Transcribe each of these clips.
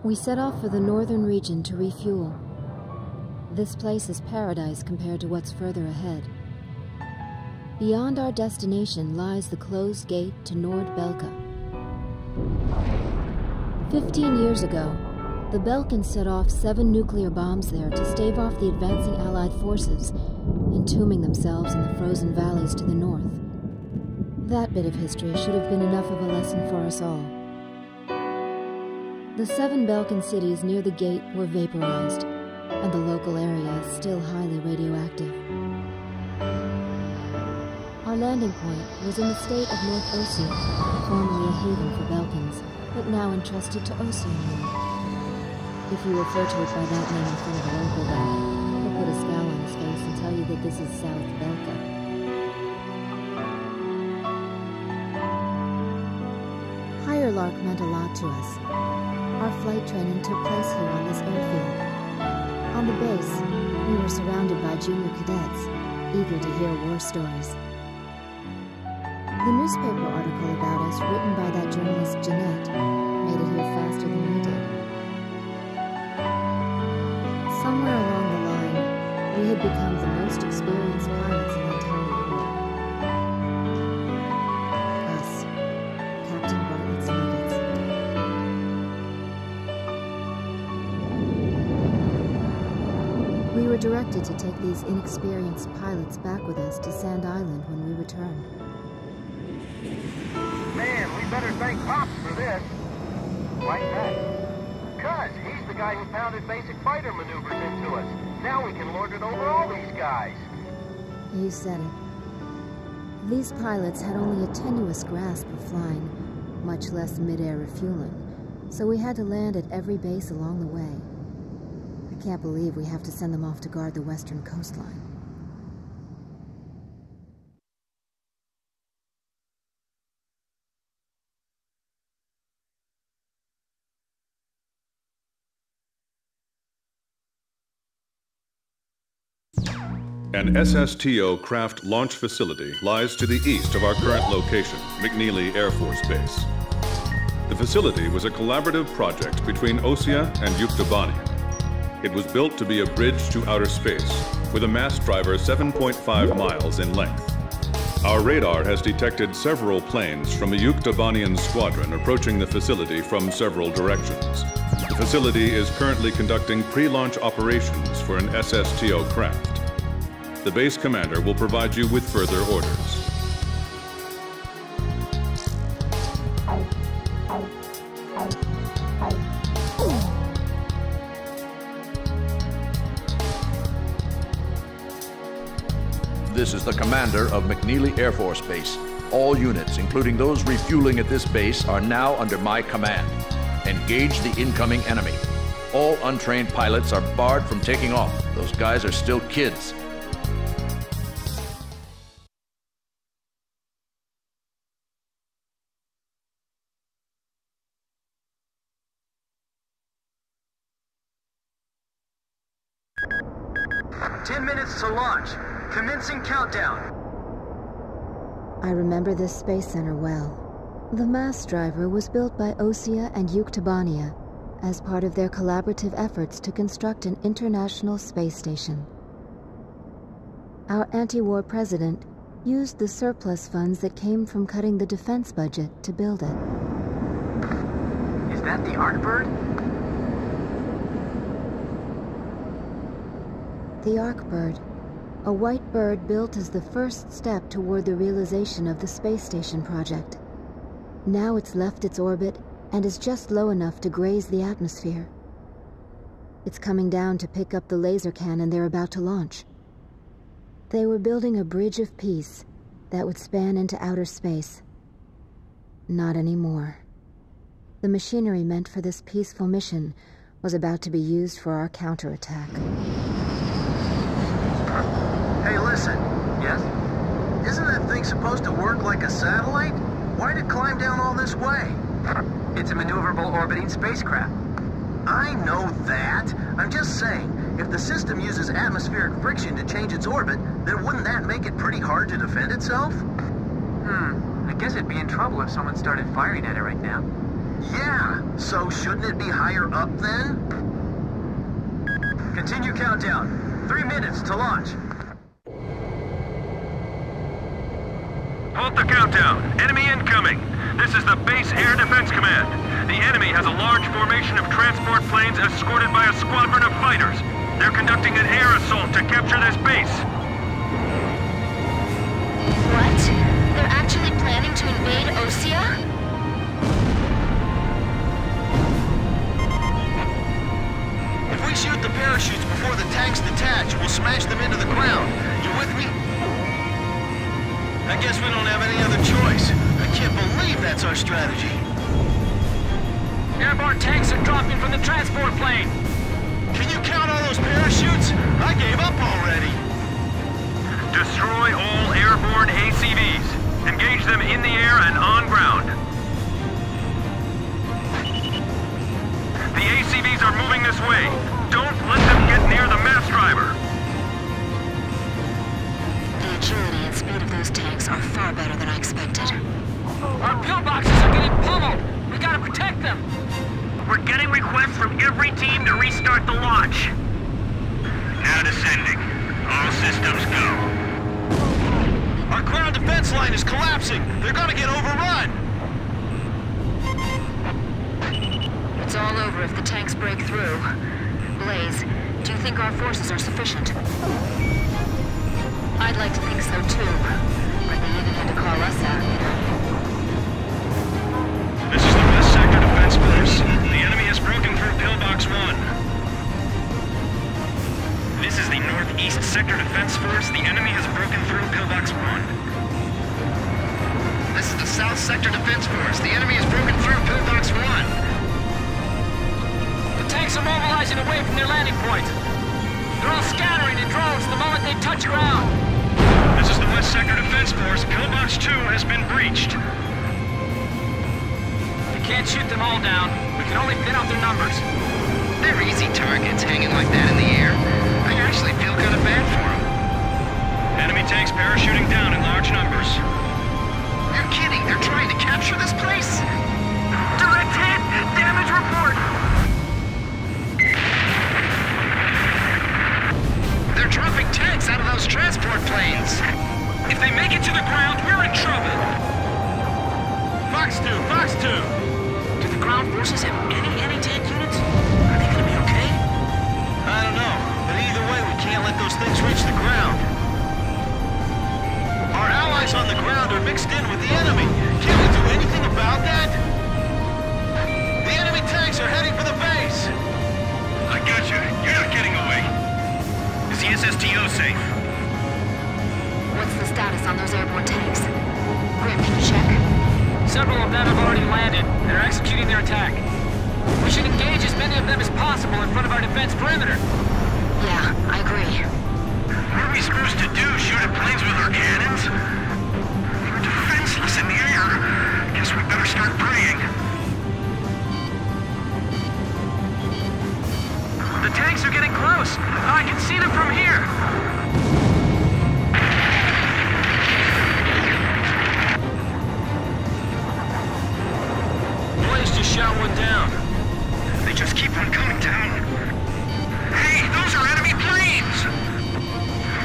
We set off for the northern region to refuel. This place is paradise compared to what's further ahead. Beyond our destination lies the closed gate to Nordbelka. 15 years ago, the Belkans set off 7 nuclear bombs there to stave off the advancing Allied forces, entombing themselves in the frozen valleys to the north. That bit of history should have been enough of a lesson for us all. The 7 Belkan cities near the gate were vaporized, and the local area is still highly radioactive. Our landing point was in the state of North Ossia, formerly a haven for Belkans, but now entrusted to Oceania. If you refer to it by that name in front of a local guy, he'll put a scowl on his face and tell you that this is South Belka. Higher Lark meant a lot to us. Our flight training took place here on this airfield. On the base, we were surrounded by junior cadets, eager to hear war stories. The newspaper article about us, written by that journalist Jeanette, made it here faster than we did. Somewhere along the line, we had become the most experienced pilots in the entire war. Us, Captain Bartlett's nuggets. We were directed to take these inexperienced pilots back with us to Sand Island when we returned. Man, we better thank Pops for this. Why that? 'Cause he's the guy who pounded basic fighter maneuvers into us. Now we can lord it over all these guys. You said it. These pilots had only a tenuous grasp of flying, much less mid-air refueling, so we had to land at every base along the way. I can't believe we have to send them off to guard the western coastline. An SSTO craft launch facility lies to the east of our current location, McNealy Air Force Base. The facility was a collaborative project between Ossia and Yuktobania. It was built to be a bridge to outer space, with a mast driver 7.5 miles in length. Our radar has detected several planes from a Yuktobanian squadron approaching the facility from several directions. The facility is currently conducting pre-launch operations for an SSTO craft. The base commander will provide you with further orders. This is the commander of McNealy Air Force Base. All units, including those refueling at this base, are now under my command. Engage the incoming enemy. All untrained pilots are barred from taking off. Those guys are still kids. To launch. Commencing countdown. I remember this space center well. The mast driver was built by Ossia and Yuktobania as part of their collaborative efforts to construct an international space station. Our anti-war president used the surplus funds that came from cutting the defense budget to build it. Is that the Arkbird? The Arkbird, a white bird built as the first step toward the realization of the space station project. Now it's left its orbit and is just low enough to graze the atmosphere. It's coming down to pick up the laser cannon they're about to launch. They were building a bridge of peace that would span into outer space. Not anymore. The machinery meant for this peaceful mission was about to be used for our counterattack. Hey, listen. Yes? Isn't that thing supposed to work like a satellite? Why'd it climb down all this way? It's a maneuverable orbiting spacecraft. I know that. I'm just saying, if the system uses atmospheric friction to change its orbit, then wouldn't that make it pretty hard to defend itself? I guess it'd be in trouble if someone started firing at it right now. Yeah, so shouldn't it be higher up then? Continue countdown. 3 minutes to launch. Halt the countdown. Enemy incoming. This is the Base Air Defense Command. The enemy has a large formation of transport planes escorted by a squadron of fighters. They're conducting an air assault to capture this base. What? They're actually planning to invade Osea? If we shoot the parachutes before the tanks detach, we'll smash them into the ground. You with me? I guess we don't have any other choice. I can't believe that's our strategy. Airborne tanks are dropping from the transport plane. Can you count all those parachutes? I gave up already. Destroy all airborne ACVs. Engage them in the air and on ground. The ACVs are moving this way. Don't let them get near the mass driver. The agility and speed of those tanks are far better than I expected. Our pillboxes are getting pummeled. We gotta protect them. We're getting requests from every team to restart the launch. Now descending. All systems go. Our ground defense line is collapsing. They're gonna get overrun. It's all over if the tanks break through. Blaze, do you think our forces are sufficient? I'd like to think so too. But they even had to call us out, you know. This is the West Sector Defense Force. The enemy has broken through Pillbox 1. This is the Northeast Sector Defense Force. The enemy has broken through Pillbox 1. This is the South Sector Defense Force. The enemy has broken through Pillbox 1. The tanks are mobilizing away from their landing point. They're all scattering in droves the moment they touch ground. This is the West Sector Defense Force. Pillbox 2 has been breached. We can't shoot them all down. We can only thin out their numbers. They're easy targets hanging like that in the air. I actually feel kind of bad for them. Enemy tanks parachuting down in large numbers. You're kidding. They're trying to capture this place? Direct hit! Damage report! They're dropping tanks out of those transport planes. If they make it to the ground, we're in trouble. Fox 2, Fox 2. Do the ground forces have any anti-tank units? Are they gonna be okay? I don't know, but either way, we can't let those things reach the ground. Our allies on the ground are mixed in with the enemy. Can't we do anything about that? The enemy tanks are heading for the base. I got you. You're not getting away. Is the SSTO safe? What's the status on those airborne tanks? Grim, can you check? Several of them have already landed. They're executing their attack. We should engage as many of them as possible in front of our defense perimeter. Yeah, I agree. What are we supposed to do? Shoot at planes with our cannons? We're defenseless in the air. Guess we better start praying. The tanks are getting close. I can see them from here. Blaze just shot one down. They just keep on coming down. Hey, those are enemy planes!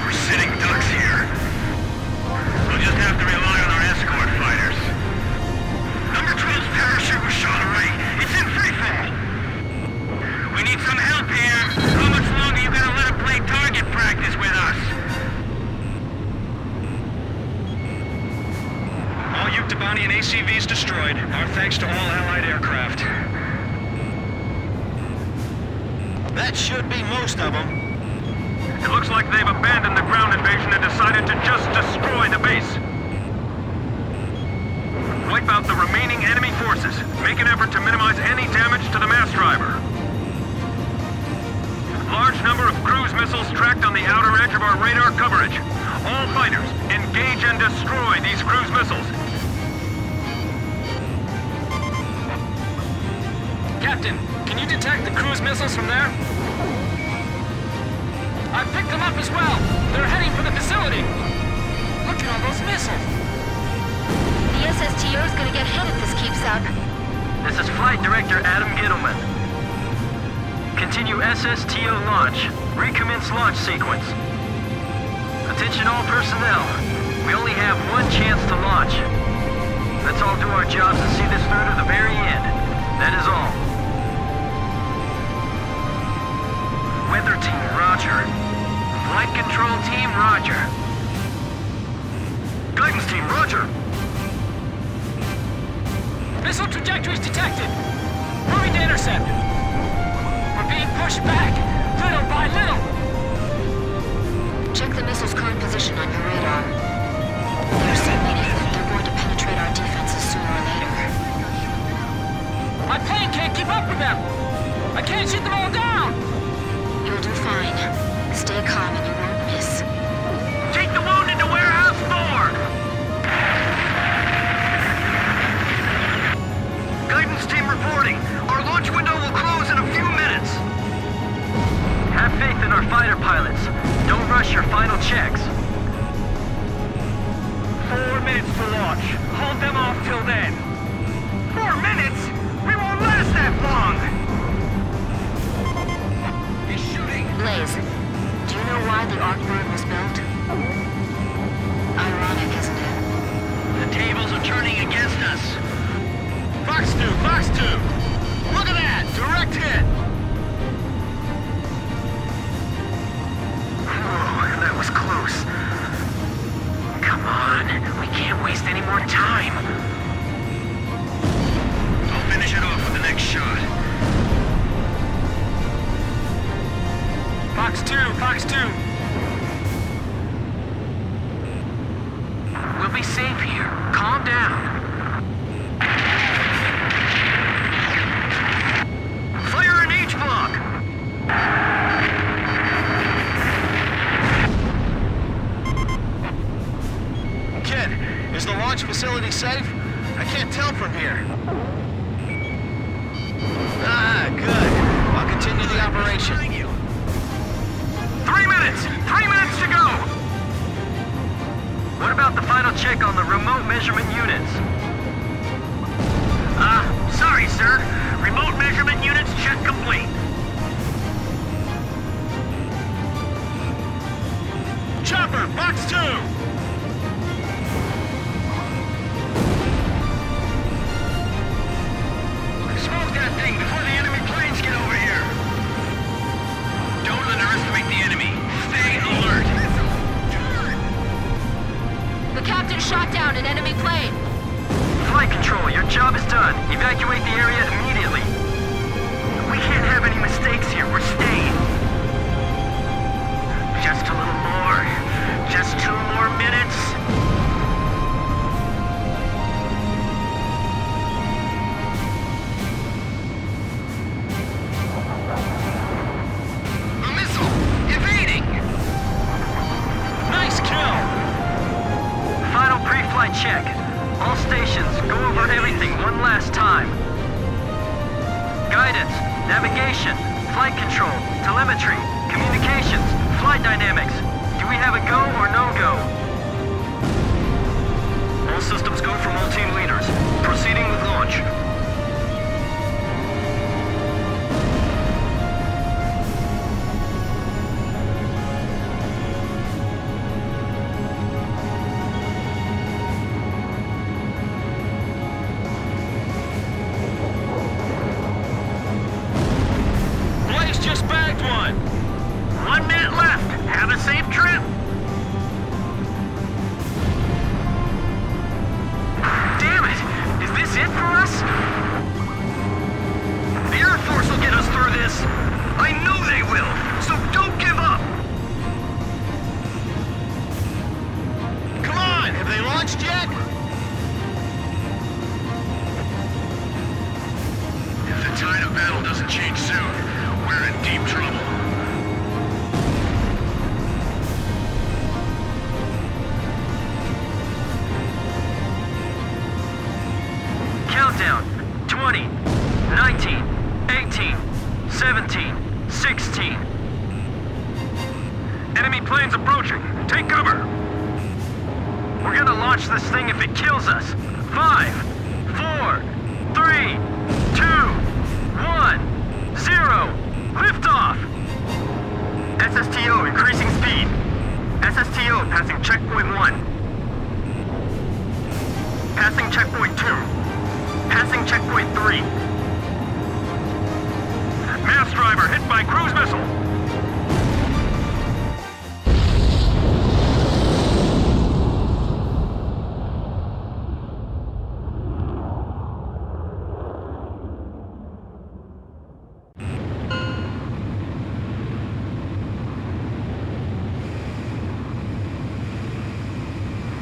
We're sitting ducks here. We'll just have to rely on our escort fighters. Number 12's parachute was shot away. It's in free fall. We need some help here. How much longer you gonna let him play target practice with us? All Yuktobanian ACVs destroyed. Our thanks to all Allied aircraft. That should be most of them. It looks like they've abandoned the ground invasion and decided to just destroy the base. Wipe out the remaining enemy forces. Make an effort to minimize any damage to the mass driver. Large number of cruise missiles tracked on the outer edge of our radar coverage. All fighters, engage and destroy these cruise missiles. Captain, can you detect the cruise missiles from there? I picked them up as well. They're heading for the facility. Look at all those missiles. The SSTO is gonna get hit if this keeps up. This is Flight SSTO launch. Recommence launch sequence. Attention all personnel. We only have one chance to launch. Let's all do our jobs and see this through to the very end. That is all. Weather team, roger. Flight control team, roger. Guidance team, roger. Missile trajectories detected. Moving to intercept. We're being pushed back, little by little. Check the missile's current position on your radar. They're signaling that they're going to penetrate our defenses sooner or later. My plane can't keep up with them. I can't shoot them all down. You'll do fine. Stay calm and you won't miss. Take the wounded to Warehouse 4! Guidance team reporting. Our launch window will close in a few minutes. Have faith in our fighter pilots. Don't rush your final checks. 4 minutes to launch. Hold them off till then. 4 minutes? We won't last that long! He's shooting! Blaze, do you know why the Arkbird was built? Ironic, isn't it? The tables are turning against us. Fox 2! Fox 2! Look at that! Direct hit! Oh, that was close. Come on, we can't waste any more time. I'll finish it off with the next shot. Fox 2, Fox 2. We'll be safe here. Calm down. Fire an H-block! Kid, is the launch facility safe? I can't tell from here. Ah, good. I'll continue the operation. 3 minutes! 3 minutes to go! What about the final check on the remote measurement units? Sorry, sir. Remote measurement units check complete. Chopper, Fox 2! Smoke that thing before the enemy planes get over here. Don't underestimate the enemy. Stay alert. The captain shot down an enemy plane. Flight control, your job is done. Evacuate the area immediately. We can't have any mistakes here. We're staying. Just a little more. Just 2 more minutes. A missile! Evading! Nice kill. Final pre-flight check. All stations, go over everything one last time. Guidance, navigation, flight control, telemetry, communications, flight dynamics. Do we have a go or no-go? All systems go from all team leaders. Proceeding with launch. Just bagged one. 1 minute left. Have a safe trip. Damn it! Is this it for us? The Air Force will get us through this. I know they will, so don't give up. Come on, have they launched yet? If the tide of battle doesn't change soon, we're in deep trouble. Countdown. 20, 19, 18, 17, 16. Enemy planes approaching. Take cover. We're gonna launch this thing if it kills us. 5, 4, 3, 2, 1, 0. Liftoff! SSTO increasing speed. SSTO passing checkpoint 1. Passing checkpoint 2. Passing checkpoint 3. Mass driver hit by cruise missile.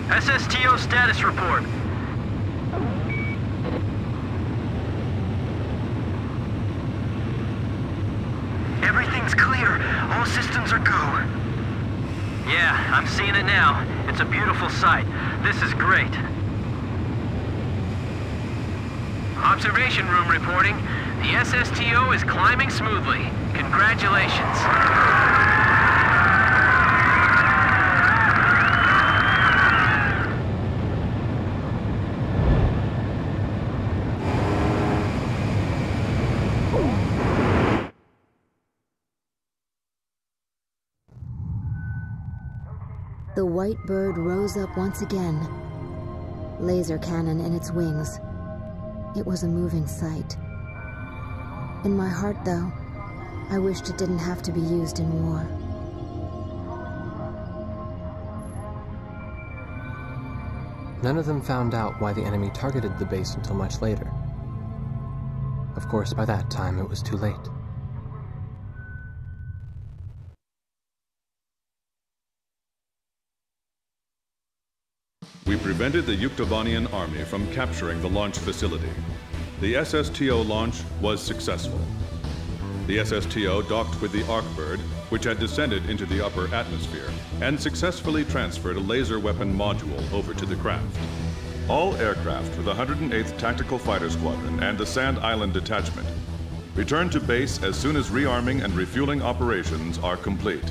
SSTO status report. Everything's clear. All systems are go. Yeah, I'm seeing it now. It's a beautiful sight. This is great. Observation room reporting. The SSTO is climbing smoothly. Congratulations. The white bird rose up once again, laser cannon in its wings. It was a moving sight. In my heart, though, I wished it didn't have to be used in war. None of them found out why the enemy targeted the base until much later. Of course, by that time, it was too late. We prevented the Yuktobanian army from capturing the launch facility. The SSTO launch was successful. The SSTO docked with the Arkbird, which had descended into the upper atmosphere, and successfully transferred a laser weapon module over to the craft. All aircraft with the 108th Tactical Fighter Squadron and the Sand Island Detachment return to base as soon as rearming and refueling operations are complete.